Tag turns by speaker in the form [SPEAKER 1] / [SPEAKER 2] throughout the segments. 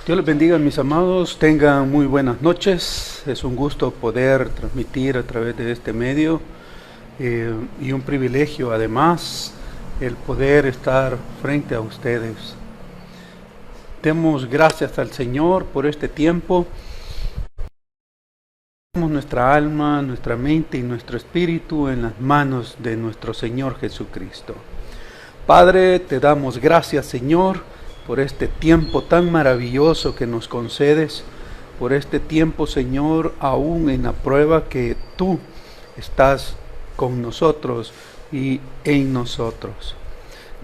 [SPEAKER 1] Dios les bendiga, mis amados, tengan muy buenas noches. Es un gusto poder transmitir a través de este medio y un privilegio además el poder estar frente a ustedes. Demos gracias al Señor por este tiempo. Ponemos nuestra alma, nuestra mente y nuestro espíritu en las manos de nuestro Señor Jesucristo. Padre, te damos gracias, Señor, por este tiempo tan maravilloso que nos concedes, por este tiempo, Señor, aún en la prueba que tú estás con nosotros y en nosotros.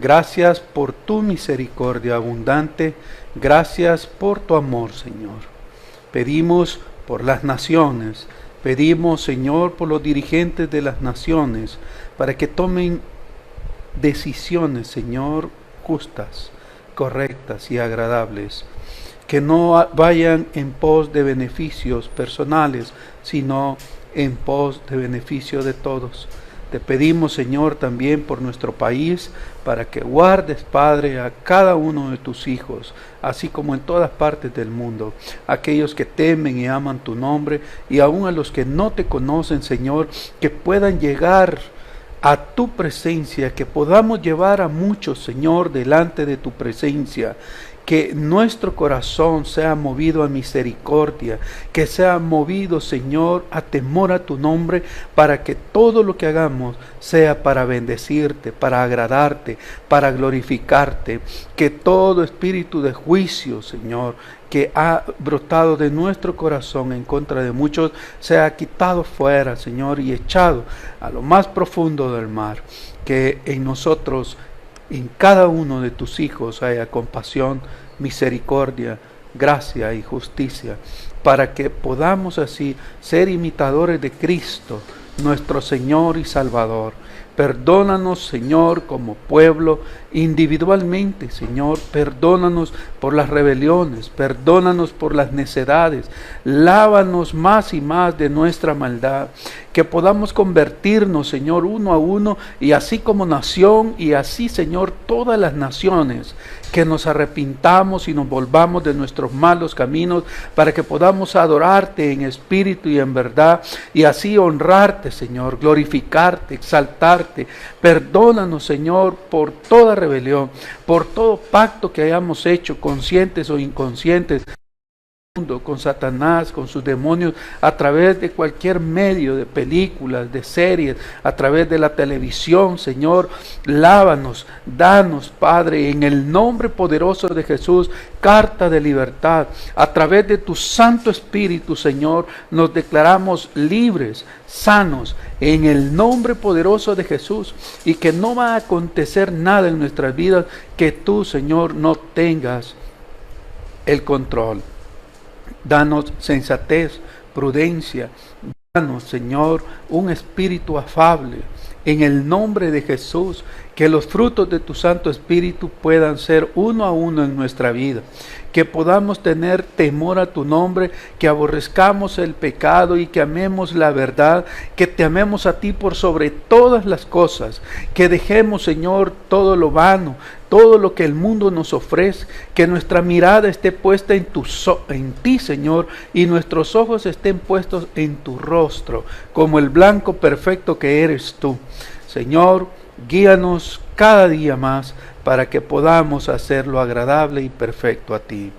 [SPEAKER 1] Gracias por tu misericordia abundante, gracias por tu amor, Señor. Pedimos por las naciones, pedimos, Señor, por los dirigentes de las naciones, para que tomen decisiones, Señor, justas, correctas y agradables, que no vayan en pos de beneficios personales, sino en pos de beneficio de todos. Te pedimos, Señor, también por nuestro país, para que guardes, Padre, a cada uno de tus hijos, así como en todas partes del mundo, aquellos que temen y aman tu nombre, y aún a los que no te conocen, Señor, que puedan llegar a tu presencia, que podamos llevar a muchos, Señor, delante de tu presencia, que nuestro corazón sea movido a misericordia, que sea movido, Señor, a temor a tu nombre, para que todo lo que hagamos sea para bendecirte, para agradarte, para glorificarte, que todo espíritu de juicio, Señor, que ha brotado de nuestro corazón en contra de muchos, sea quitado fuera, Señor, y echado a lo más profundo del mar. Que en nosotros, en cada uno de tus hijos, haya compasión, misericordia, gracia y justicia, para que podamos así ser imitadores de Cristo, nuestro Señor y Salvador. Perdónanos, Señor, como pueblo, individualmente, Señor, perdónanos por las rebeliones, perdónanos por las necedades, lávanos más y más de nuestra maldad, que podamos convertirnos, Señor, uno a uno, y así como nación, y así, Señor, todas las naciones, que nos arrepintamos y nos volvamos de nuestros malos caminos, para que podamos adorarte en espíritu y en verdad, y así honrarte, Señor, glorificarte, exaltarte. Perdónanos, Señor, por toda rebelión, por todo pacto que hayamos hecho, conscientes o inconscientes, con Satanás, con sus demonios, a través de cualquier medio, de películas, de series, a través de la televisión. Señor, lávanos, danos, Padre, en el nombre poderoso de Jesús, carta de libertad. A través de tu Santo Espíritu, Señor, nos declaramos libres, sanos, en el nombre poderoso de Jesús, y que no va a acontecer nada en nuestras vidas que tú, Señor, no tengas el control. Danos sensatez, prudencia. Danos, Señor, un espíritu afable. En el nombre de Jesús, que los frutos de tu Santo Espíritu puedan ser uno a uno en nuestra vida. Que podamos tener temor a tu nombre, que aborrezcamos el pecado y que amemos la verdad, que te amemos a ti por sobre todas las cosas, que dejemos, Señor, todo lo vano, todo lo que el mundo nos ofrece, que nuestra mirada esté puesta en ti, Señor, y nuestros ojos estén puestos en tu rostro, como el blanco perfecto que eres tú. Señor, guíanos cada día más para que podamos hacerlo agradable y perfecto a ti.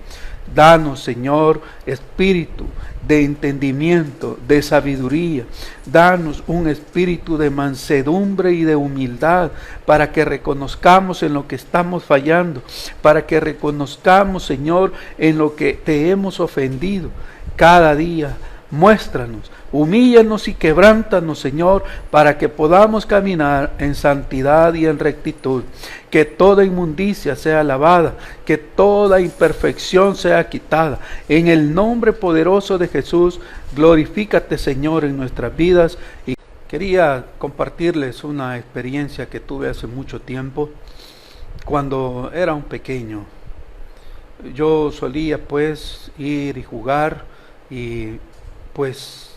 [SPEAKER 1] Danos, Señor, espíritu de entendimiento, de sabiduría. Danos un espíritu de mansedumbre y de humildad, para que reconozcamos en lo que estamos fallando, para que reconozcamos, Señor, en lo que te hemos ofendido. Cada día, muéstranos, humíllanos y quebrántanos, Señor, para que podamos caminar en santidad y en rectitud. Que toda inmundicia sea lavada, que toda imperfección sea quitada. En el nombre poderoso de Jesús, glorifícate, Señor, en nuestras vidas. Y quería compartirles una experiencia que tuve hace mucho tiempo, cuando era un pequeño. Yo solía pues ir y jugar, y pues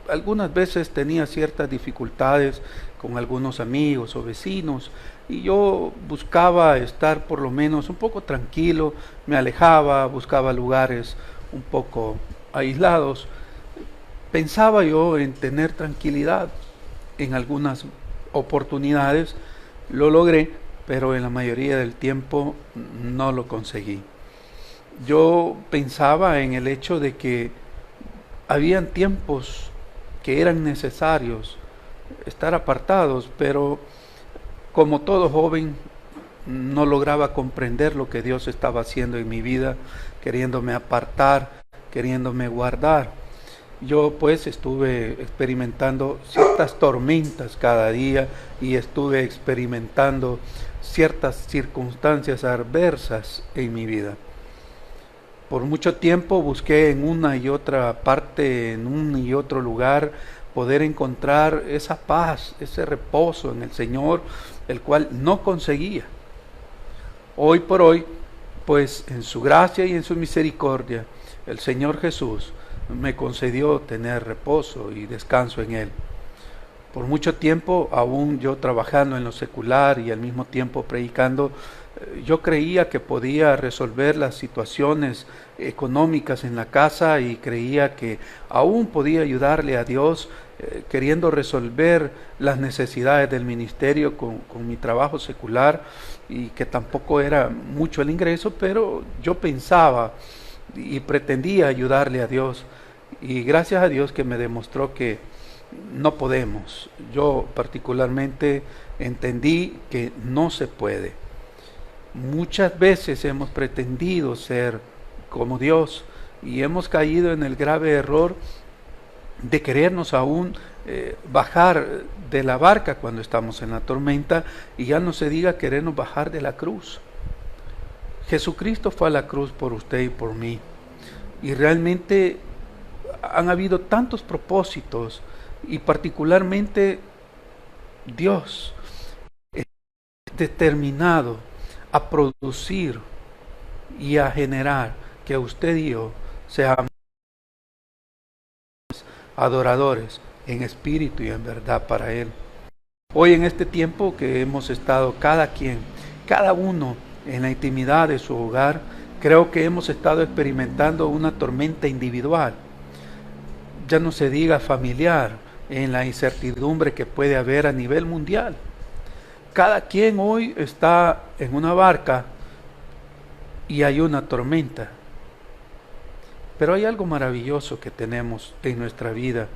[SPEAKER 1] algunas veces tenía ciertas dificultades con algunos amigos o vecinos, y yo buscaba estar por lo menos un poco tranquilo, me alejaba, buscaba lugares un poco aislados. Pensaba yo en tener tranquilidad. En algunas oportunidades lo logré, pero en la mayoría del tiempo no lo conseguí. Yo pensaba en el hecho de que habían tiempos que eran necesarios estar apartados, pero como todo joven no lograba comprender lo que Dios estaba haciendo en mi vida, queriéndome apartar, queriéndome guardar. Yo pues estuve experimentando ciertas tormentas cada día y estuve experimentando ciertas circunstancias adversas en mi vida. Por mucho tiempo busqué en una y otra parte, en un y otro lugar, poder encontrar esa paz, ese reposo en el Señor, el cual no conseguía. Hoy por hoy, pues en su gracia y en su misericordia, el Señor Jesús me concedió tener reposo y descanso en Él. Por mucho tiempo, aún yo trabajando en lo secular y al mismo tiempo predicando, yo creía que podía resolver las situaciones económicas en la casa y creía que aún podía ayudarle a Dios queriendo resolver las necesidades del ministerio con mi trabajo secular, y que tampoco era mucho el ingreso, pero yo pensaba y pretendía ayudarle a Dios, y gracias a Dios que me demostró que no podemos. Yo particularmente entendí que no se puede. Muchas veces hemos pretendido ser como Dios y hemos caído en el grave error de querernos aún bajar de la barca cuando estamos en la tormenta, y ya no se diga querernos bajar de la cruz. Jesucristo fue a la cruz por usted y por mí, y realmente han habido tantos propósitos, y particularmente Dios es determinado a producir y a generar que usted y yo seamos adoradores en espíritu y en verdad para Él. Hoy en este tiempo que hemos estado cada uno en la intimidad de su hogar, creo que hemos estado experimentando una tormenta individual, ya no se diga familiar, en la incertidumbre que puede haber a nivel mundial. Cada quien hoy está en una barca y hay una tormenta. Pero hay algo maravilloso que tenemos en nuestra vida.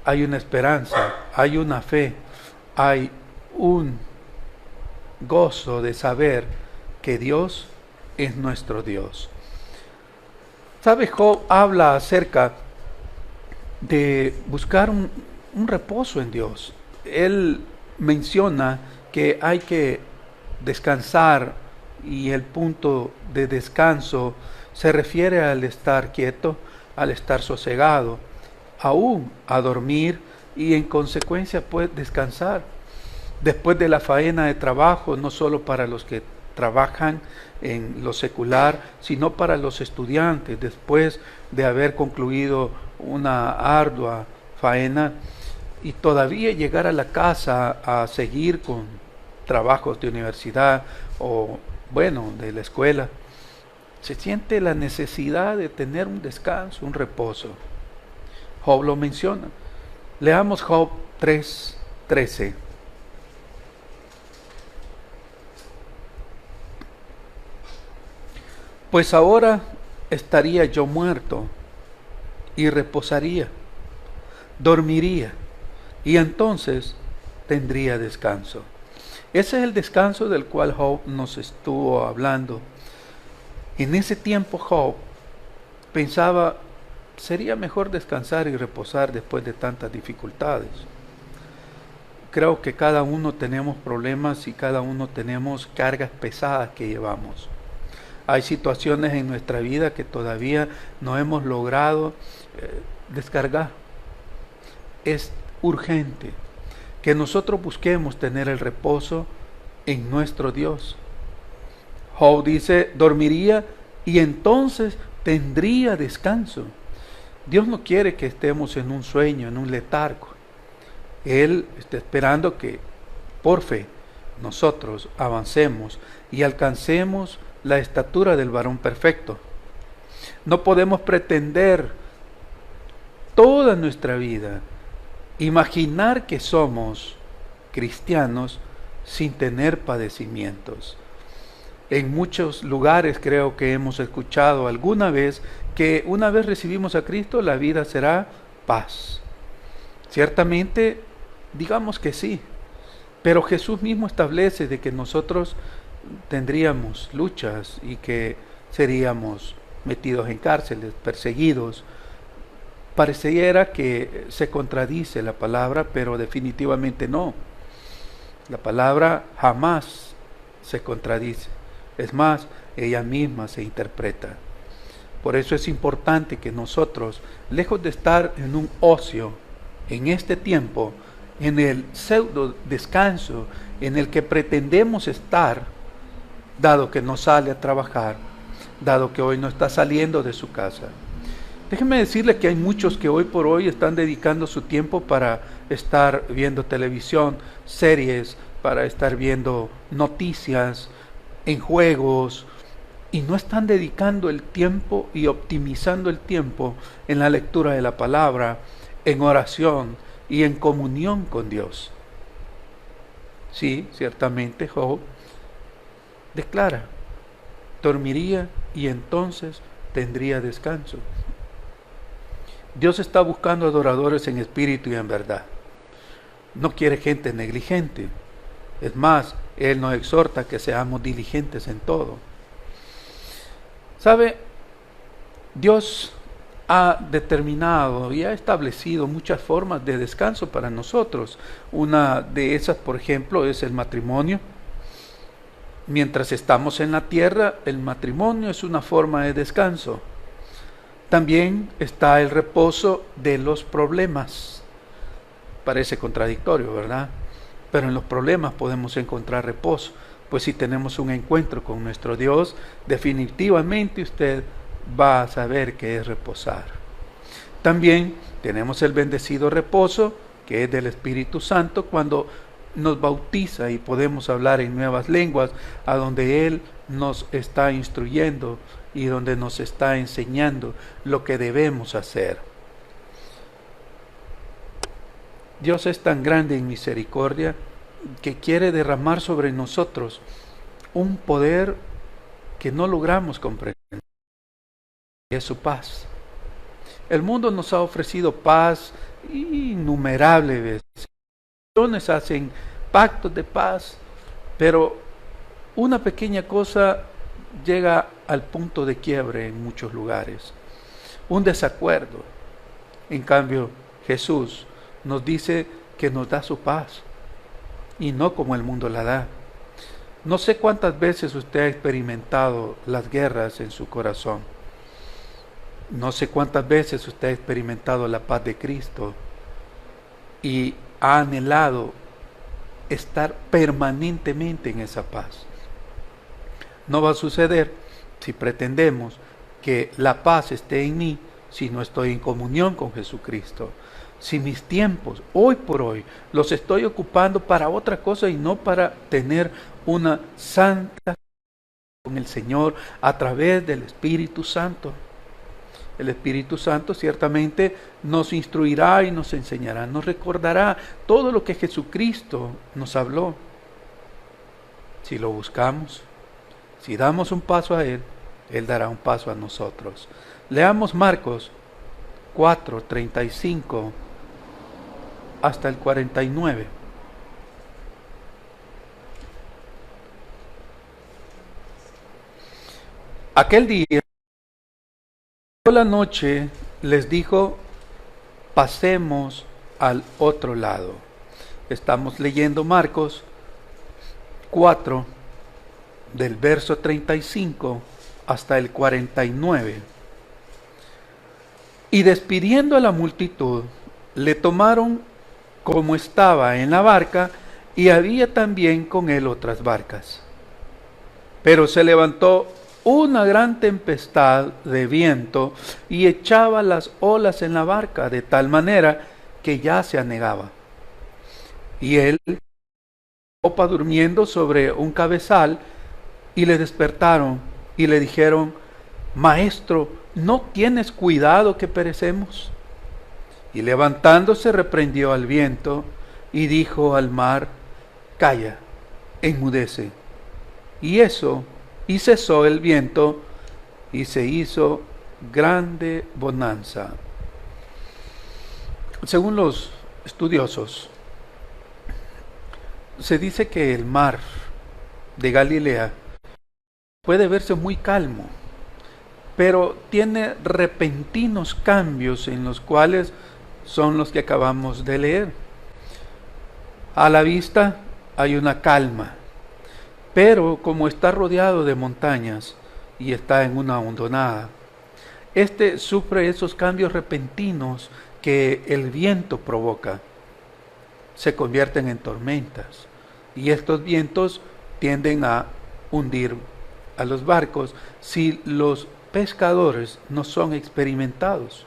[SPEAKER 1] Hay una esperanza, hay una fe, hay un gozo de saber que Dios es nuestro Dios. ¿Sabe? Job habla acerca de buscar un reposo en Dios. Él menciona que hay que descansar, y el punto de descanso se refiere al estar quieto, al estar sosegado, aún a dormir, y en consecuencia pues descansar después de la faena de trabajo, no solo para los que trabajan en lo secular, sino para los estudiantes, después de haber concluido una ardua faena y todavía llegar a la casa a seguir con trabajos de universidad o bueno, de la escuela. Se siente la necesidad de tener un descanso, un reposo. Job lo menciona. Leamos Job 3:13. Pues ahora estaría yo muerto y reposaría, dormiría, y entonces tendría descanso. Ese es el descanso del cual Job nos estuvo hablando. En ese tiempo Job pensaba, sería mejor descansar y reposar después de tantas dificultades. Creo que cada uno tenemos problemas y cada uno tenemos cargas pesadas que llevamos. Hay situaciones en nuestra vida que todavía no hemos logrado descargar. Es urgente que nosotros busquemos tener el reposo en nuestro Dios. Job dice, dormiría y entonces tendría descanso. Dios no quiere que estemos en un sueño, en un letargo. Él está esperando que por fe nosotros avancemos y alcancemos la estatura del varón perfecto. No podemos pretender toda nuestra vida imaginar que somos cristianos sin tener padecimientos. En muchos lugares creo que hemos escuchado alguna vez que una vez recibimos a Cristo la vida será paz. Ciertamente, digamos que sí, pero Jesús mismo establece de que nosotros tendríamos luchas y que seríamos metidos en cárceles, perseguidos. Pareciera que se contradice la palabra, pero definitivamente no. La palabra jamás se contradice. Es más, ella misma se interpreta. Por eso es importante que nosotros, lejos de estar en un ocio, en este tiempo, en el pseudo descanso en el que pretendemos estar, dado que no sale a trabajar, dado que hoy no está saliendo de su casa. Déjenme decirle que hay muchos que hoy por hoy están dedicando su tiempo para estar viendo televisión, series, para estar viendo noticias, en juegos, y no están dedicando el tiempo y optimizando el tiempo en la lectura de la palabra, en oración y en comunión con Dios. Sí, ciertamente Job declara, dormiría y entonces tendría descanso. Dios está buscando adoradores en espíritu y en verdad. No quiere gente negligente. Es más, Él nos exhorta que seamos diligentes en todo. ¿Sabe? Dios ha determinado y ha establecido muchas formas de descanso para nosotros. Una de esas, por ejemplo, es el matrimonio. Mientras estamos en la tierra, el matrimonio es una forma de descanso. También está el reposo de los problemas. Parece contradictorio, ¿verdad? Pero en los problemas podemos encontrar reposo. Pues si tenemos un encuentro con nuestro Dios, definitivamente usted va a saber qué es reposar. También tenemos el bendecido reposo, que es del Espíritu Santo, cuando nos bautiza y podemos hablar en nuevas lenguas, a donde Él nos está instruyendo y donde nos está enseñando lo que debemos hacer. Dios es tan grande en misericordia que quiere derramar sobre nosotros un poder que no logramos comprender. Es su paz. El mundo nos ha ofrecido paz innumerables veces. Hacen pactos de paz, pero una pequeña cosa llega al punto de quiebre en muchos lugares. Un desacuerdo. En cambio, Jesús nos dice que nos da su paz y no como el mundo la da. No sé cuántas veces usted ha experimentado las guerras en su corazón. No sé cuántas veces usted ha experimentado la paz de Cristo y ha anhelado estar permanentemente en esa paz. No va a suceder si pretendemos que la paz esté en mí si no estoy en comunión con Jesucristo. Si mis tiempos, hoy por hoy, los estoy ocupando para otra cosa y no para tener una santa con el Señor a través del Espíritu Santo. El Espíritu Santo ciertamente nos instruirá y nos enseñará, nos recordará todo lo que Jesucristo nos habló. Si lo buscamos, si damos un paso a Él, Él dará un paso a nosotros. Leamos Marcos 4:35 hasta el 49. Aquel día, por la noche, les dijo, pasemos al otro lado. Estamos leyendo Marcos 4, del verso 35 hasta el 49. Y despidiendo a la multitud, le tomaron como estaba en la barca, y había también con él otras barcas. Pero se levantó una gran tempestad de viento y echaba las olas en la barca de tal manera que ya se anegaba. Y él estaba durmiendo sobre un cabezal y le despertaron y le dijeron: Maestro, ¿no tienes cuidado que perecemos? Y levantándose reprendió al viento y dijo al mar: Calla, enmudece. Y cesó el viento y se hizo grande bonanza. Según los estudiosos, se dice que el mar de Galilea puede verse muy calmo, pero tiene repentinos cambios en los cuales son los que acabamos de leer. A la vista hay una calma, pero como está rodeado de montañas y está en una hondonada, este sufre esos cambios repentinos que el viento provoca. Se convierten en tormentas y estos vientos tienden a hundir a los barcos si los pescadores no son experimentados.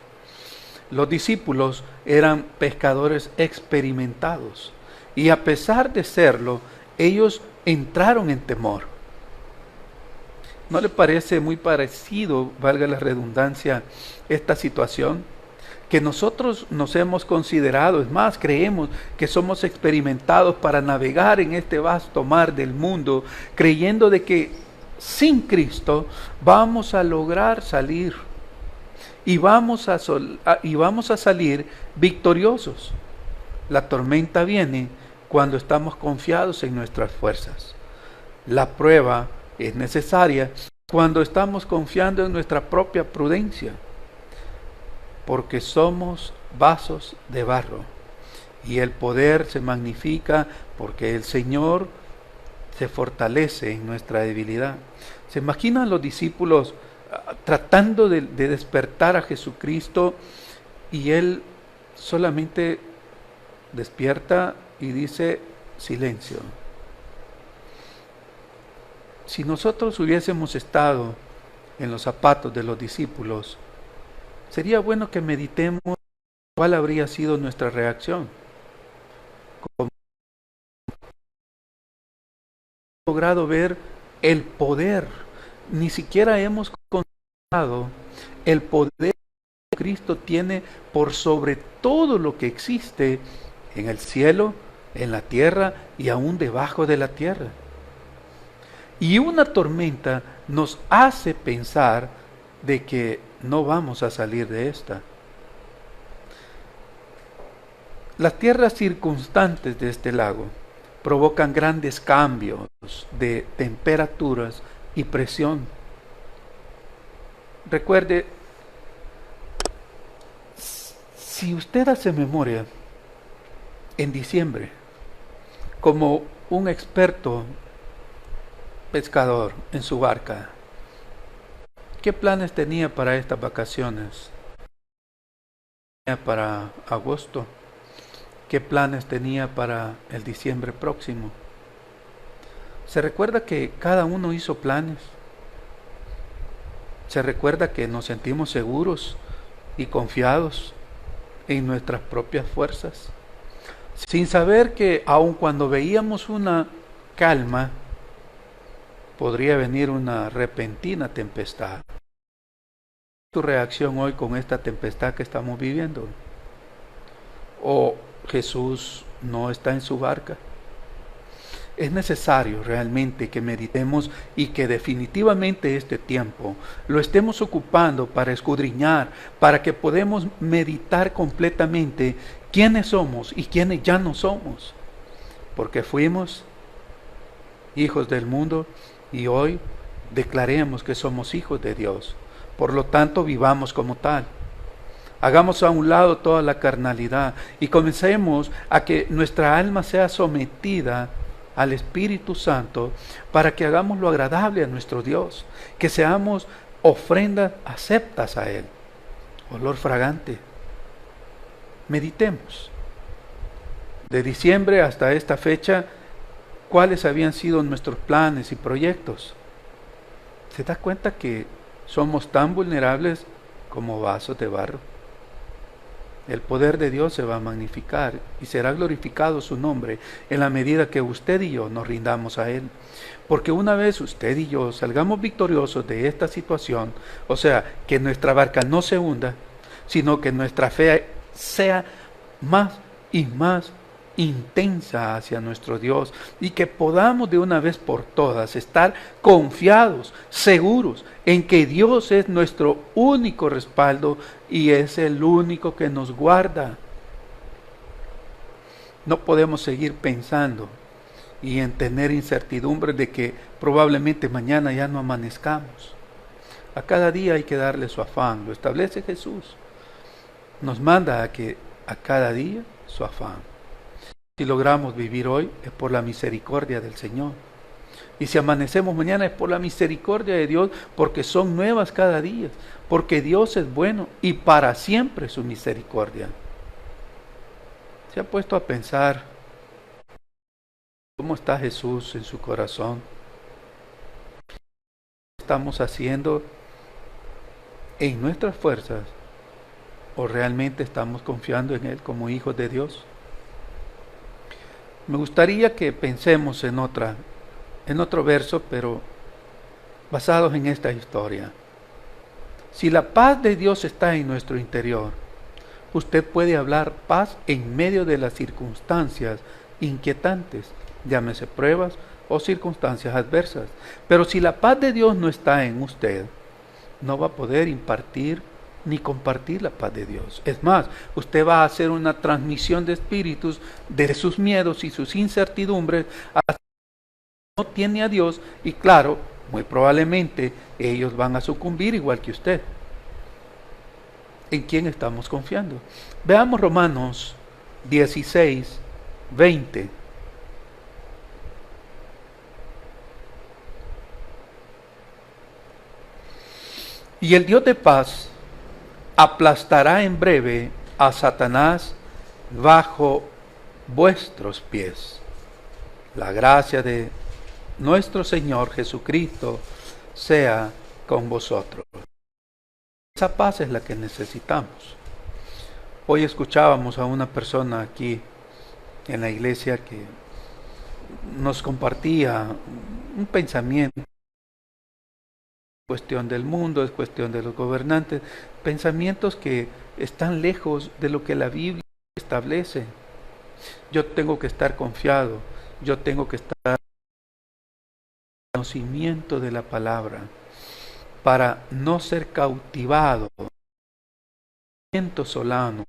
[SPEAKER 1] Los discípulos eran pescadores experimentados y a pesar de serlo, ellos entraron en temor. ¿No le parece muy parecido, valga la redundancia, esta situación? Que nosotros nos hemos considerado, es más, creemos que somos experimentados para navegar en este vasto mar del mundo, creyendo de que sin Cristo vamos a lograr salir y vamos a salir victoriosos. La tormenta viene cuando estamos confiados en nuestras fuerzas. La prueba es necesaria cuando estamos confiando en nuestra propia prudencia, porque somos vasos de barro y el poder se magnifica porque el Señor se fortalece en nuestra debilidad. ¿Se imaginan los discípulos tratando de despertar a Jesucristo y Él solamente despierta y dice: silencio? Si nosotros hubiésemos estado en los zapatos de los discípulos, sería bueno que meditemos cuál habría sido nuestra reacción. Como hemos logrado ver el poder, ni siquiera hemos considerado el poder que Cristo tiene por sobre todo lo que existe en el cielo, en la tierra y aún debajo de la tierra. Y una tormenta nos hace pensar de que no vamos a salir de esta. Las tierras circunstantes de este lago provocan grandes cambios de temperaturas y presión. Recuerde, si usted hace memoria, en diciembre, como un experto pescador en su barca, ¿qué planes tenía para estas vacaciones? ¿Para agosto? ¿Qué planes tenía para el diciembre próximo? ¿Se recuerda que cada uno hizo planes? ¿Se recuerda que nos sentimos seguros y confiados en nuestras propias fuerzas? Sin saber que aun cuando veíamos una calma, podría venir una repentina tempestad. ¿Tu reacción hoy con esta tempestad que estamos viviendo? ¿O Jesús no está en su barca? Es necesario realmente que meditemos y que definitivamente este tiempo lo estemos ocupando para escudriñar, para que podamos meditar completamente quiénes somos y quiénes ya no somos. Porque fuimos hijos del mundo y hoy declaremos que somos hijos de Dios. Por lo tanto, vivamos como tal. Hagamos a un lado toda la carnalidad y comencemos a que nuestra alma sea sometida al Espíritu Santo para que hagamos lo agradable a nuestro Dios, que seamos ofrendas aceptas a Él, olor fragante. Meditemos. De diciembre hasta esta fecha, ¿cuáles habían sido nuestros planes y proyectos? ¿Se da cuenta que somos tan vulnerables como vasos de barro? el poder de Dios se va a magnificar y será glorificado su nombre en la medida que usted y yo nos rindamos a Él. Porque una vez usted y yo salgamos victoriosos de esta situación, o sea, que nuestra barca no se hunda, sino que nuestra fe sea más y más intensa hacia nuestro Dios y que podamos de una vez por todas estar confiados, seguros en que Dios es nuestro único respaldo y es el único que nos guarda. No podemos seguir pensando y en tener incertidumbre de que probablemente mañana ya no amanezcamos. A cada día hay que darle su afán, lo establece Jesús. Nos manda a que a cada día su afán. Si logramos vivir hoy es por la misericordia del Señor. Y si amanecemos mañana es por la misericordia de Dios, porque son nuevas cada día, porque Dios es bueno y para siempre su misericordia. ¿Se ha puesto a pensar cómo está Jesús en su corazón? ¿Qué estamos haciendo en nuestras fuerzas o realmente estamos confiando en Él como hijos de Dios? Me gustaría que pensemos en otro verso, pero basados en esta historia. Si la paz de Dios está en nuestro interior, usted puede hablar paz en medio de las circunstancias inquietantes, llámese pruebas o circunstancias adversas. Pero si la paz de Dios no está en usted, no va a poder impartir ni compartir la paz de Dios. Es más, usted va a hacer una transmisión de espíritus de sus miedos y sus incertidumbres hasta que no tiene a Dios y claro, muy probablemente ellos van a sucumbir igual que usted. ¿En quién estamos confiando? Veamos Romanos 16, 20. Y el Dios de paz aplastará en breve a Satanás bajo vuestros pies. La gracia de nuestro Señor Jesucristo sea con vosotros. Esa paz es la que necesitamos. Hoy escuchábamos a una persona aquí en la iglesia que nos compartía un pensamiento. Cuestión del mundo, es cuestión de los gobernantes, pensamientos que están lejos de lo que la Biblia establece. Yo tengo que estar confiado, yo tengo que estar en el conocimiento de la palabra para no ser cautivado, viento solano,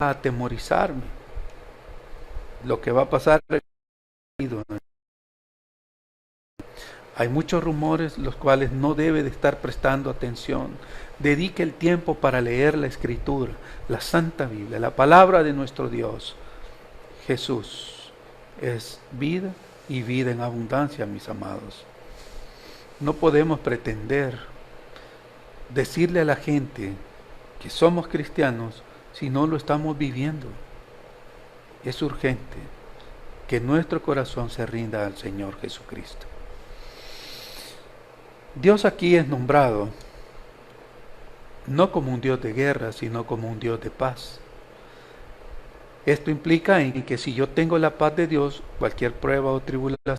[SPEAKER 1] a atemorizarme. Lo que va a pasar hay muchos rumores los cuales no debe de estar prestando atención. Dedique el tiempo para leer la Escritura, la Santa Biblia, la palabra de nuestro Dios. Jesús es vida y vida en abundancia, mis amados. No podemos pretender decirle a la gente que somos cristianos si no lo estamos viviendo. Es urgente que nuestro corazón se rinda al Señor Jesucristo. Dios aquí es nombrado no como un Dios de guerra, sino como un Dios de paz. Esto implica en que si yo tengo la paz de Dios, cualquier prueba o tribulación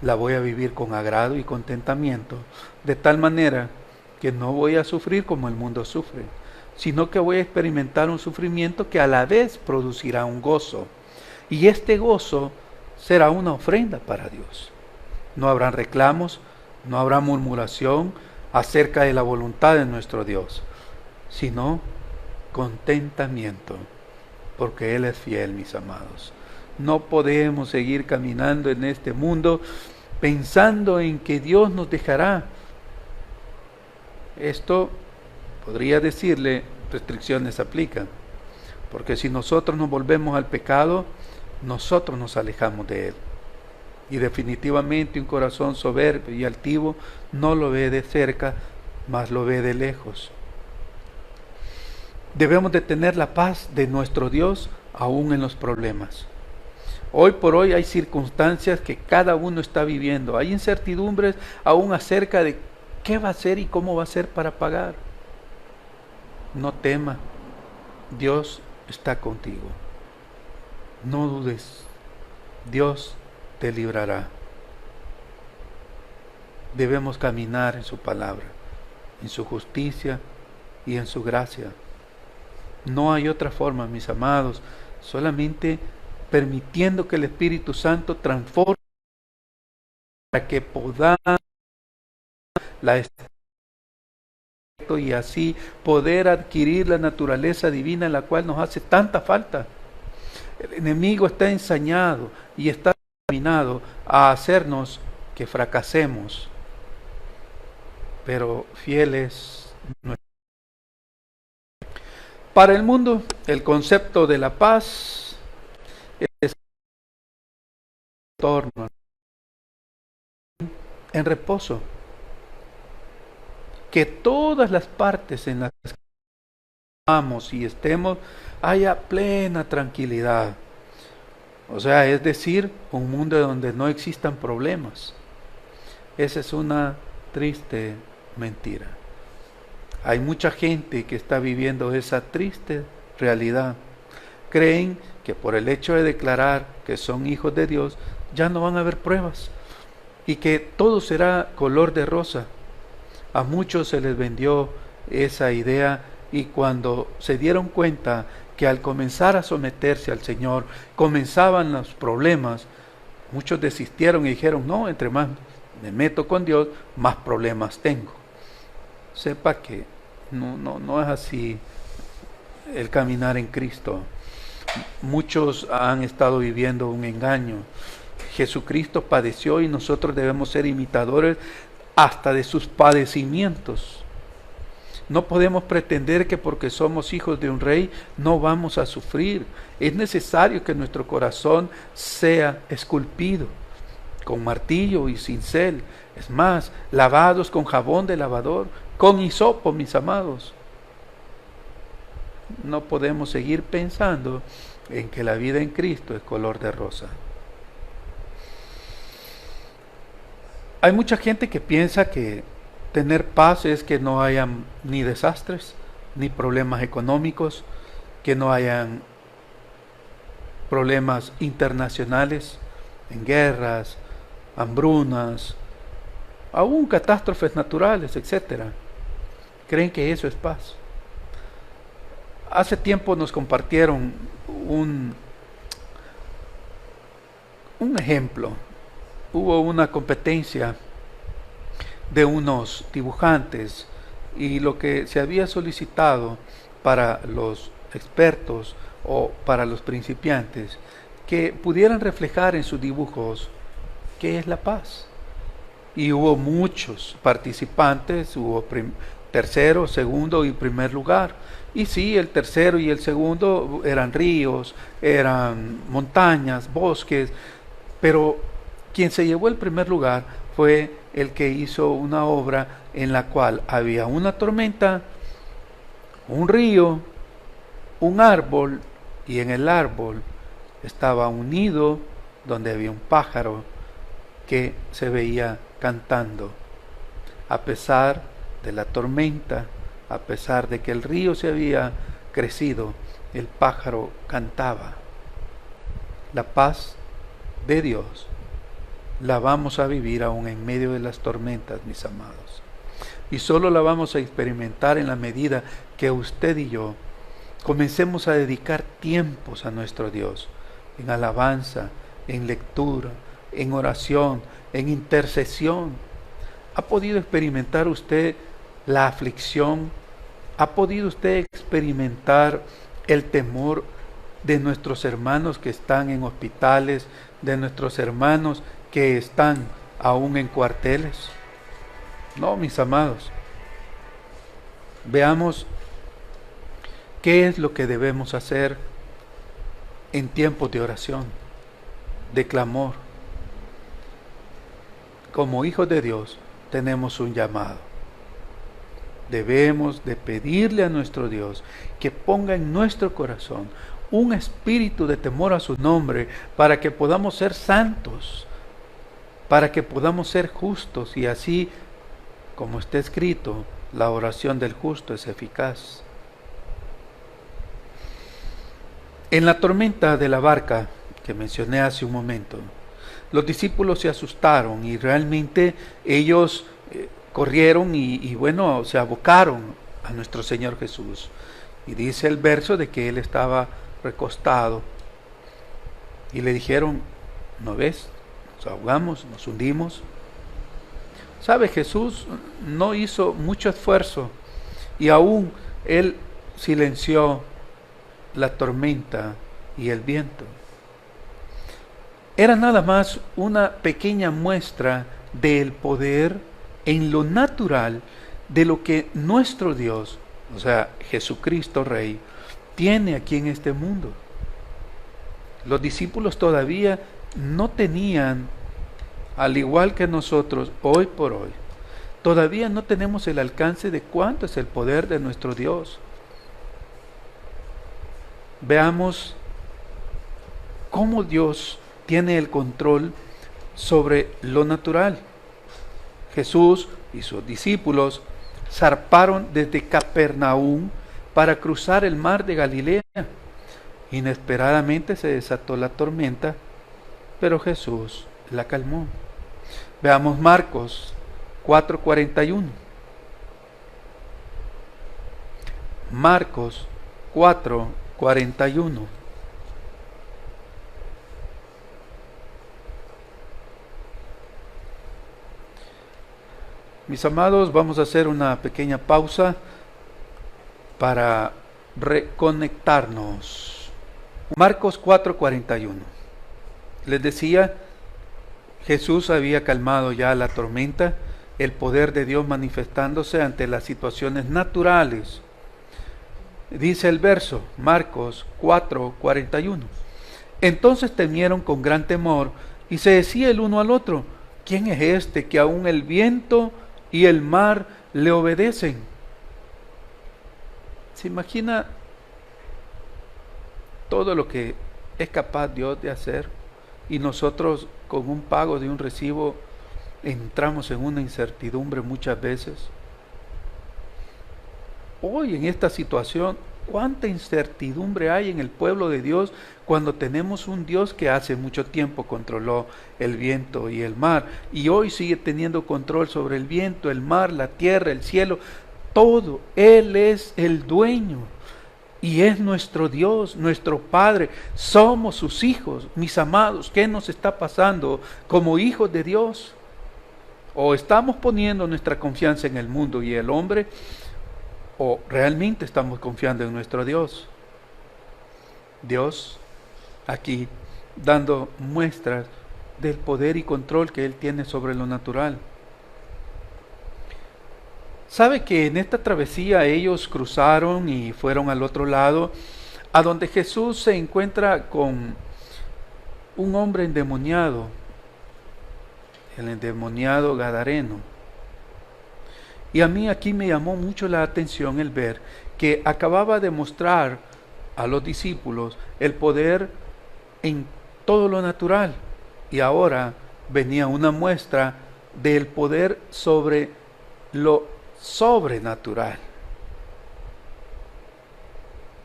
[SPEAKER 1] la voy a vivir con agrado y contentamiento, de tal manera que no voy a sufrir como el mundo sufre, sino que voy a experimentar un sufrimiento que a la vez producirá un gozo. Y este gozo será una ofrenda para Dios. No habrán reclamos, no habrá murmuración acerca de la voluntad de nuestro Dios, sino contentamiento, porque Él es fiel, mis amados. No podemos seguir caminando en este mundo pensando en que Dios nos dejará. Esto podría decirle, restricciones aplican, porque si nosotros nos volvemos al pecado, nosotros nos alejamos de Él. Y definitivamente un corazón soberbio y altivo no lo ve de cerca, mas lo ve de lejos. Debemos de tener la paz de nuestro Dios aún en los problemas. Hoy por hoy hay circunstancias que cada uno está viviendo. Hay incertidumbres aún acerca de qué va a hacer y cómo va a ser para pagar. No tema, Dios está contigo. No dudes, Dios te librará. Debemos caminar en su palabra, en su justicia y en su gracia. No hay otra forma, mis amados, solamente permitiendo que el Espíritu Santo transforme para que podamos la y así poder adquirir la naturaleza divina en la cual nos hace tanta falta. El enemigo está ensañado y está determinado a hacernos que fracasemos, pero fieles. Para el mundo, el concepto de la paz es torno en reposo, que todas las partes en las que vamos y estemos haya plena tranquilidad. O sea, es decir, un mundo donde no existan problemas. Esa es una triste mentira. Hay mucha gente que está viviendo esa triste realidad. Creen que por el hecho de declarar que son hijos de Dios, ya no van a haber pruebas y que todo será color de rosa. A muchos se les vendió esa idea y cuando se dieron cuenta que al comenzar a someterse al Señor comenzaban los problemas, muchos desistieron y dijeron, no, entre más me meto con Dios, más problemas tengo. Sepa que no es así el caminar en Cristo. Muchos han estado viviendo un engaño. Jesucristo padeció y nosotros debemos ser imitadores hasta de sus padecimientos. No podemos pretender que porque somos hijos de un rey no vamos a sufrir. Es necesario que nuestro corazón sea esculpido con martillo y cincel. Es más, lavados con jabón de lavador, con hisopo, mis amados. No podemos seguir pensando en que la vida en Cristo es color de rosa. Hay mucha gente que piensa que tener paz es que no hayan ni desastres, ni problemas económicos, que no hayan problemas internacionales, en guerras, hambrunas, aún catástrofes naturales, etc. Creen que eso es paz. Hace tiempo nos compartieron un ejemplo. Hubo una competencia de unos dibujantes y lo que se había solicitado para los expertos o para los principiantes, que pudieran reflejar en sus dibujos qué es la paz. Y hubo muchos participantes, hubo tercero, segundo y primer lugar. Y sí, el tercero y el segundo eran ríos, eran montañas, bosques, pero quien se llevó el primer lugar fue el que hizo una obra en la cual había una tormenta, un río, un árbol, y en el árbol estaba un nido donde había un pájaro que se veía cantando. A pesar de la tormenta, a pesar de que el río se había crecido, el pájaro cantaba. La paz de Dios la vamos a vivir aún en medio de las tormentas, mis amados. Y solo la vamos a experimentar en la medida que usted y yo comencemos a dedicar tiempos a nuestro Dios, en alabanza, en lectura, en oración, en intercesión. ¿Ha podido experimentar usted la aflicción? ¿Ha podido usted experimentar el temor de nuestros hermanos que están en hospitales, de nuestros hermanos que están aún en cuarteles? No, mis amados. Veamos qué es lo que debemos hacer en tiempos de oración, de clamor. Como hijos de Dios tenemos un llamado. Debemos de pedirle a nuestro Dios que ponga en nuestro corazón un espíritu de temor a su nombre para que podamos ser santos, para que podamos ser justos y así, como está escrito, la oración del justo es eficaz. En la tormenta de la barca que mencioné hace un momento, los discípulos se asustaron y realmente ellos corrieron y bueno, se abocaron a nuestro Señor Jesús. Y dice el verso de que Él estaba recostado y le dijeron, ¿no ves? Nos ahogamos, nos hundimos. ¿Sabe? Jesús no hizo mucho esfuerzo y aún Él silenció la tormenta y el viento. Era nada más una pequeña muestra del poder en lo natural de lo que nuestro Dios, o sea, Jesucristo Rey, tiene aquí en este mundo. Los discípulos todavía no tenían, al igual que nosotros, hoy por hoy, todavía no tenemos el alcance de cuánto es el poder de nuestro Dios. Veamos cómo Dios tiene el control sobre lo natural. Jesús y sus discípulos zarparon desde Capernaum para cruzar el mar de Galilea. Inesperadamente se desató la tormenta, pero Jesús la calmó. Veamos Marcos 4:41. Marcos 4:41. Mis amados, vamos a hacer una pequeña pausa para reconectarnos. Marcos 4:41. Les decía, Jesús había calmado ya la tormenta, el poder de Dios manifestándose ante las situaciones naturales. Dice el verso, Marcos 4:41. Entonces temieron con gran temor y se decía el uno al otro, ¿quién es este que aún el viento y el mar le obedecen? ¿Se imagina todo lo que es capaz Dios de hacer? Y nosotros con un pago de un recibo entramos en una incertidumbre muchas veces. Hoy en esta situación, ¿cuánta incertidumbre hay en el pueblo de Dios cuando tenemos un Dios que hace mucho tiempo controló el viento y el mar y hoy sigue teniendo control sobre el viento, el mar, la tierra, el cielo, todo? Él es el dueño y es nuestro Dios, nuestro Padre. Somos sus hijos, mis amados. ¿Qué nos está pasando como hijos de Dios? ¿O estamos poniendo nuestra confianza en el mundo y el hombre? ¿O realmente estamos confiando en nuestro Dios? Dios aquí dando muestras del poder y control que Él tiene sobre lo natural. ¿Sabe que en esta travesía ellos cruzaron y fueron al otro lado, a donde Jesús se encuentra con un hombre endemoniado, el endemoniado gadareno? Y a mí aquí me llamó mucho la atención el ver que acababa de mostrar a los discípulos el poder en todo lo natural. Y ahora venía una muestra del poder sobre lo sobrenatural.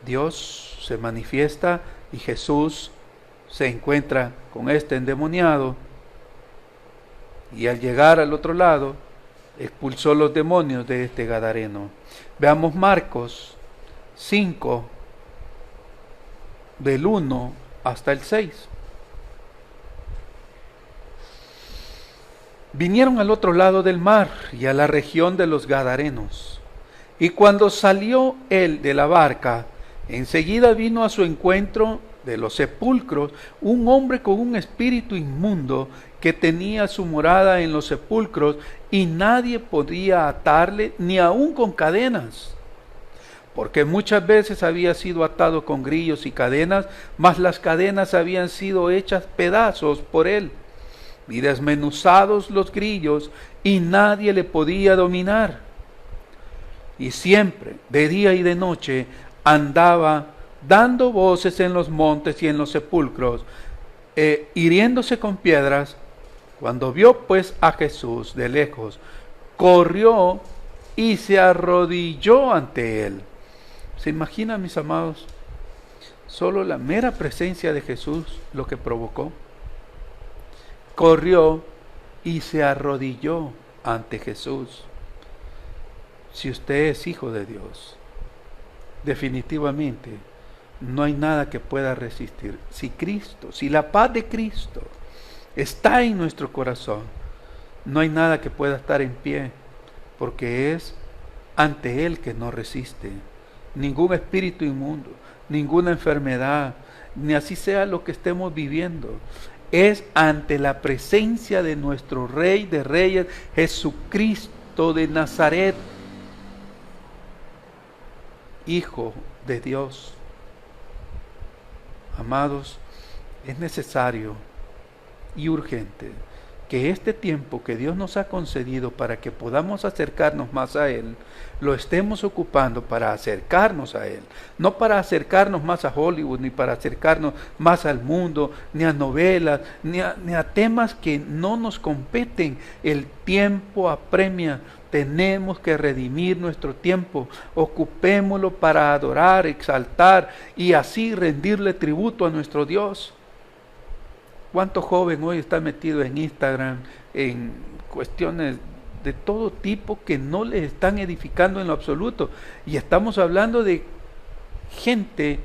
[SPEAKER 1] Dios se manifiesta y Jesús se encuentra con este endemoniado. Y al llegar al otro lado, expulsó los demonios de este gadareno. Veamos Marcos 5, del 1 hasta el 6. Vinieron al otro lado del mar y a la región de los Gadarenos. Y cuando salió él de la barca, enseguida vino a su encuentro de los sepulcros un hombre con un espíritu inmundo que tenía su morada en los sepulcros y nadie podía atarle ni aun con cadenas, porque muchas veces había sido atado con grillos y cadenas, mas las cadenas habían sido hechas pedazos por él y desmenuzados los grillos y nadie le podía dominar. Y siempre, de día y de noche, andaba dando voces en los montes y en los sepulcros, hiriéndose con piedras. Cuando vio pues a Jesús de lejos, corrió y se arrodilló ante él. ¿Se imaginan, mis amados? solo la mera presencia de Jesús lo que provocó. Corrió y se arrodilló ante Jesús. Si usted es hijo de Dios, definitivamente no hay nada que pueda resistir. Si la paz de Cristo está en nuestro corazón, no hay nada que pueda estar en pie, porque es ante Él que no resiste ningún espíritu inmundo, ninguna enfermedad, ni así sea lo que estemos viviendo. Es ante la presencia de nuestro Rey de Reyes, Jesucristo de Nazaret, Hijo de Dios. Amados, es necesario y urgente que este tiempo que Dios nos ha concedido para que podamos acercarnos más a Él, lo estemos ocupando para acercarnos a Él, no para acercarnos más a Hollywood, ni para acercarnos más al mundo, ni a novelas, ni a temas que no nos competen. El tiempo apremia, tenemos que redimir nuestro tiempo, ocupémoslo para adorar, exaltar y así rendirle tributo a nuestro Dios. ¿Cuánto joven hoy está metido en Instagram, en cuestiones de todo tipo que no les están edificando en lo absoluto? Y estamos hablando de gente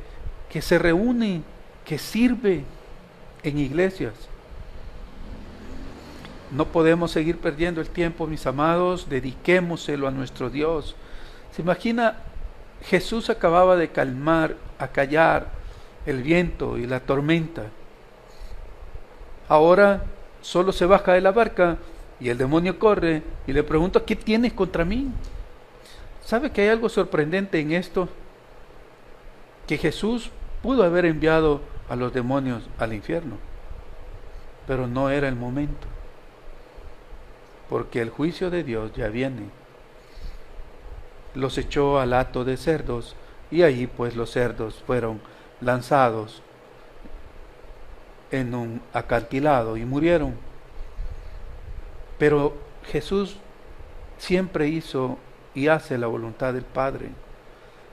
[SPEAKER 1] que se reúne, que sirve en iglesias. No podemos seguir perdiendo el tiempo, mis amados, dediquémoselo a nuestro Dios. ¿Se imagina? Jesús acababa de acallar el viento y la tormenta. Ahora solo se baja de la barca y el demonio corre y le pregunta: ¿qué tienes contra mí? ¿Sabe que hay algo sorprendente en esto? Que Jesús pudo haber enviado a los demonios al infierno, pero no era el momento, porque el juicio de Dios ya viene. Los echó al hato de cerdos y ahí pues los cerdos fueron lanzados en un acantilado y murieron. Pero Jesús siempre hizo y hace la voluntad del Padre,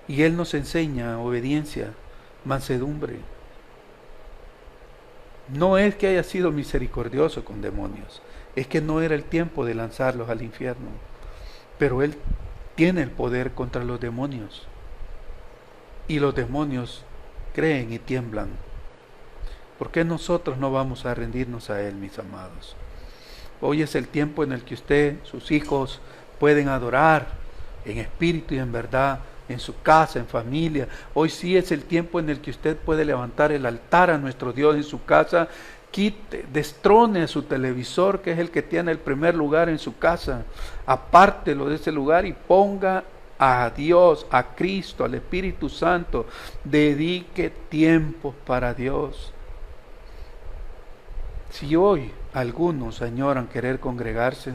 [SPEAKER 1] y Él nos enseña obediencia, mansedumbre. No es que haya sido misericordioso con demonios, es que no era el tiempo de lanzarlos al infierno, pero Él tiene el poder contra los demonios, y los demonios creen y tiemblan. ¿Por qué nosotros no vamos a rendirnos a Él, mis amados? Hoy es el tiempo en el que usted, sus hijos, pueden adorar en espíritu y en verdad, en su casa, en familia. Hoy sí es el tiempo en el que usted puede levantar el altar a nuestro Dios en su casa. Destrone su televisor, que es el que tiene el primer lugar en su casa. Apártelo de ese lugar y ponga a Dios, a Cristo, al Espíritu Santo. Dedique tiempo para Dios. Si hoy algunos añoran querer congregarse,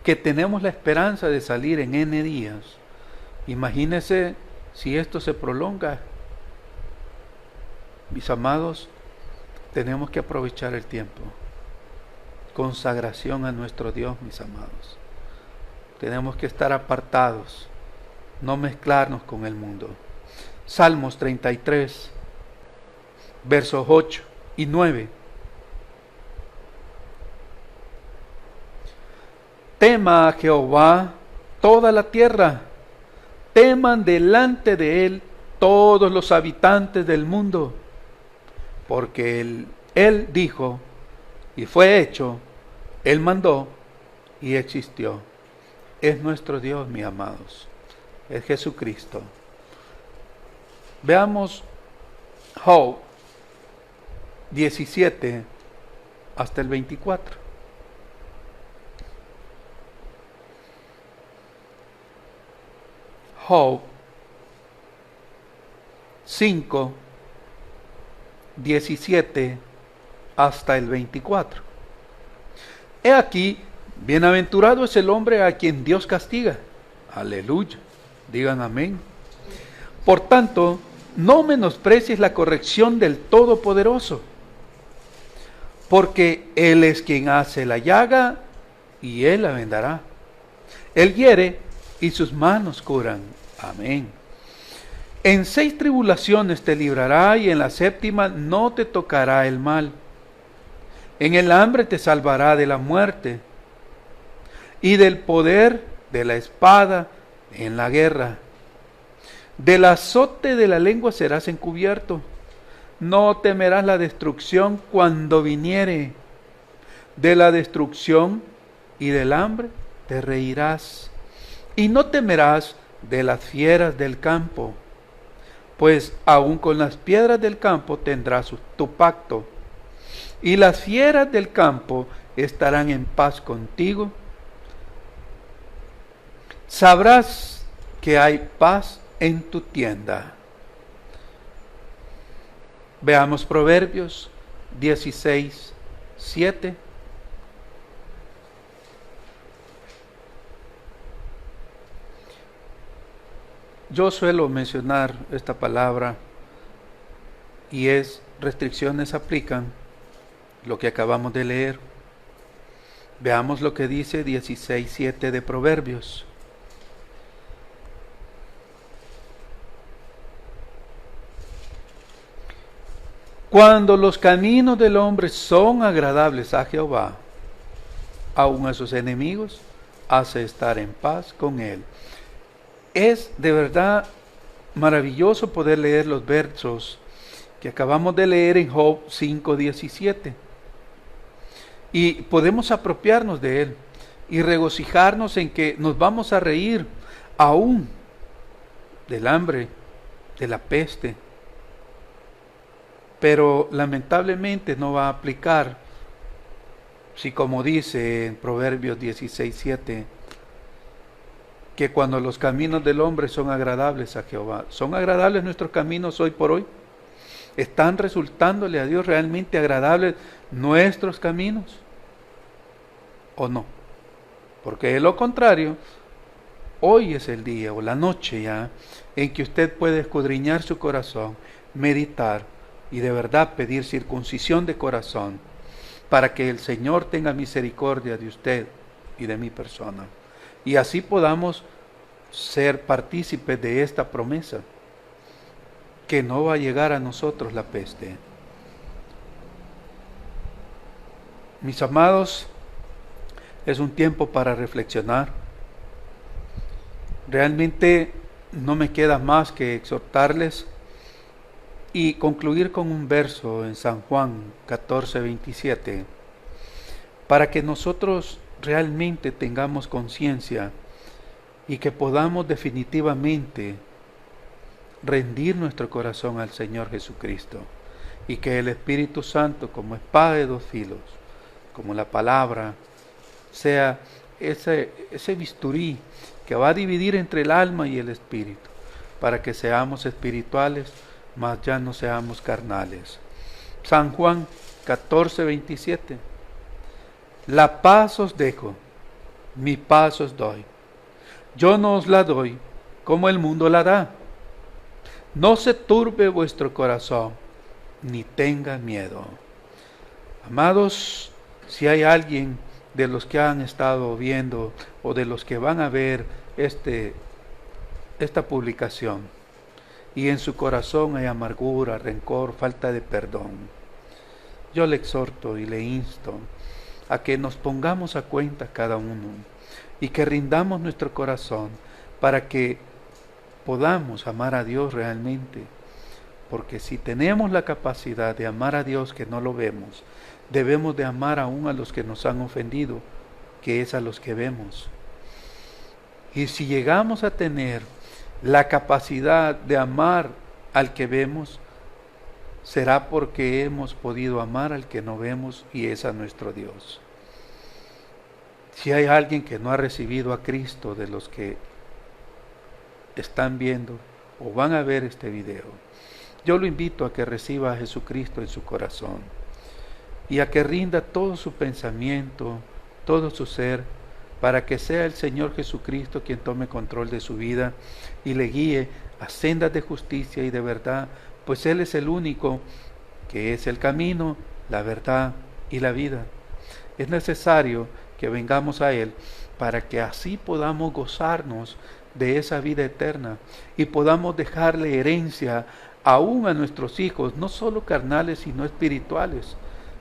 [SPEAKER 1] que tenemos la esperanza de salir en N días, imagínense si esto se prolonga. Mis amados, tenemos que aprovechar el tiempo. Consagración a nuestro Dios, mis amados. Tenemos que estar apartados, no mezclarnos con el mundo. Salmos 33, versos 8 y 9. Tema a Jehová toda la tierra, teman delante de Él todos los habitantes del mundo, porque Él dijo y fue hecho, Él mandó y existió. Es nuestro Dios, mis amados, es Jesucristo. Veamos Job 17 hasta el 24. Job 5, 17 hasta el 24. He aquí, bienaventurado es el hombre a quien Dios castiga. Aleluya. Digan amén. Por tanto, no menosprecies la corrección del Todopoderoso, porque Él es quien hace la llaga y Él la vendará. Él hiere y sus manos curan. Amén. En 6 tribulaciones te librará, y en la 7ª no te tocará el mal. En el hambre te salvará de la muerte, y del poder de la espada en la guerra. Del azote de la lengua serás encubierto. No temerás la destrucción cuando viniere. De la destrucción y del hambre te reirás. Y no temerás de las fieras del campo, pues aun con las piedras del campo tendrás tu pacto. Y las fieras del campo estarán en paz contigo. Sabrás que hay paz en tu tienda. Veamos Proverbios 16:7. Yo suelo mencionar esta palabra y es: restricciones aplican lo que acabamos de leer. Veamos lo que dice 16:7 de Proverbios. Cuando los caminos del hombre son agradables a Jehová, aun a sus enemigos hace estar en paz con él. Es de verdad maravilloso poder leer los versos que acabamos de leer en Job 5:17. Y podemos apropiarnos de él y regocijarnos en que nos vamos a reír aún del hambre, de la peste. Pero lamentablemente no va a aplicar si, como dice en Proverbios 16:7, que cuando los caminos del hombre son agradables a Jehová. ¿Son agradables nuestros caminos hoy por hoy? ¿Están resultándole a Dios realmente agradables nuestros caminos? ¿O no? Porque de lo contrario, hoy es el día o la noche ya en que usted puede escudriñar su corazón, meditar y de verdad pedir circuncisión de corazón para que el Señor tenga misericordia de usted y de mi persona. Y así podamos ser partícipes de esta promesa, que no va a llegar a nosotros la peste. Mis amados, es un tiempo para reflexionar. Realmente no me queda más que exhortarles y concluir con un verso en San Juan 14:27, para que nosotros realmente tengamos conciencia y que podamos definitivamente rendir nuestro corazón al Señor Jesucristo, y que el Espíritu Santo, como espada de dos filos, como la palabra, sea ese bisturí que va a dividir entre el alma y el espíritu, para que seamos espirituales, mas ya no seamos carnales. San Juan 14:27. La paz os dejo, mi paz os doy. Yo no os la doy como el mundo la da. No se turbe vuestro corazón, ni tenga miedo. Amados, si hay alguien de los que han estado viendo o de los que van a ver esta publicación, y en su corazón hay amargura, rencor, falta de perdón, yo le exhorto y le insto a que nos pongamos a cuenta cada uno y que rindamos nuestro corazón para que podamos amar a Dios realmente. Porque si tenemos la capacidad de amar a Dios que no lo vemos, debemos de amar aún a los que nos han ofendido, que es a los que vemos. Y si llegamos a tener la capacidad de amar al que vemos, será porque hemos podido amar al que no vemos, y es a nuestro Dios. Si hay alguien que no ha recibido a Cristo de los que están viendo o van a ver este video, yo lo invito a que reciba a Jesucristo en su corazón y a que rinda todo su pensamiento, todo su ser, para que sea el Señor Jesucristo quien tome control de su vida y le guíe a sendas de justicia y de verdad, pues Él es el único que es el camino, la verdad y la vida. Es necesario que vengamos a Él para que así podamos gozarnos de esa vida eterna y podamos dejarle herencia aún a nuestros hijos, no solo carnales, sino espirituales,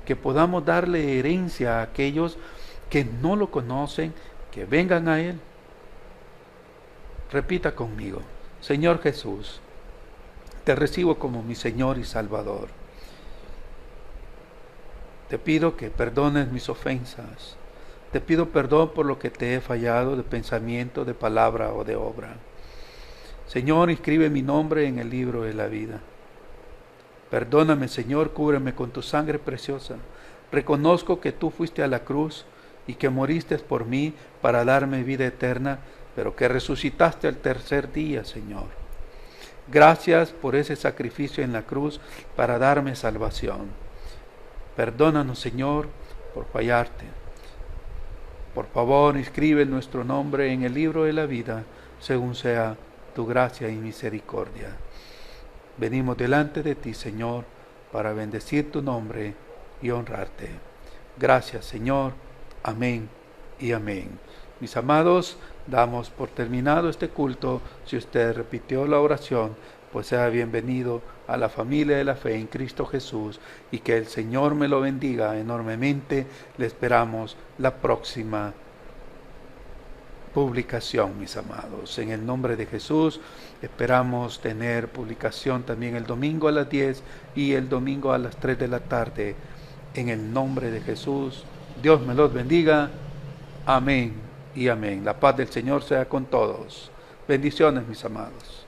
[SPEAKER 1] que podamos darle herencia a aquellos que no lo conocen, que vengan a Él. Repita conmigo: Señor Jesús, te recibo como mi Señor y Salvador. Te pido que perdones mis ofensas. Te pido perdón por lo que te he fallado de pensamiento, de palabra o de obra. Señor, inscribe mi nombre en el libro de la vida. Perdóname, Señor, cúbreme con tu sangre preciosa. Reconozco que tú fuiste a la cruz y que moriste por mí para darme vida eterna, pero que resucitaste al tercer día, Señor. Gracias por ese sacrificio en la cruz para darme salvación. Perdónanos, Señor, por fallarte. Por favor, inscribe nuestro nombre en el libro de la vida, según sea tu gracia y misericordia. Venimos delante de ti, Señor, para bendecir tu nombre y honrarte. Gracias, Señor. Amén y amén. Mis amados, damos por terminado este culto. Si usted repitió la oración, pues sea bienvenido a la familia de la fe en Cristo Jesús, y que el Señor me lo bendiga enormemente. Le esperamos la próxima publicación, mis amados. En el nombre de Jesús, esperamos tener publicación también el domingo a las 10 y el domingo a las 3 de la tarde. En el nombre de Jesús, Dios me los bendiga. Amén y amén. La paz del Señor sea con todos. Bendiciones, mis amados.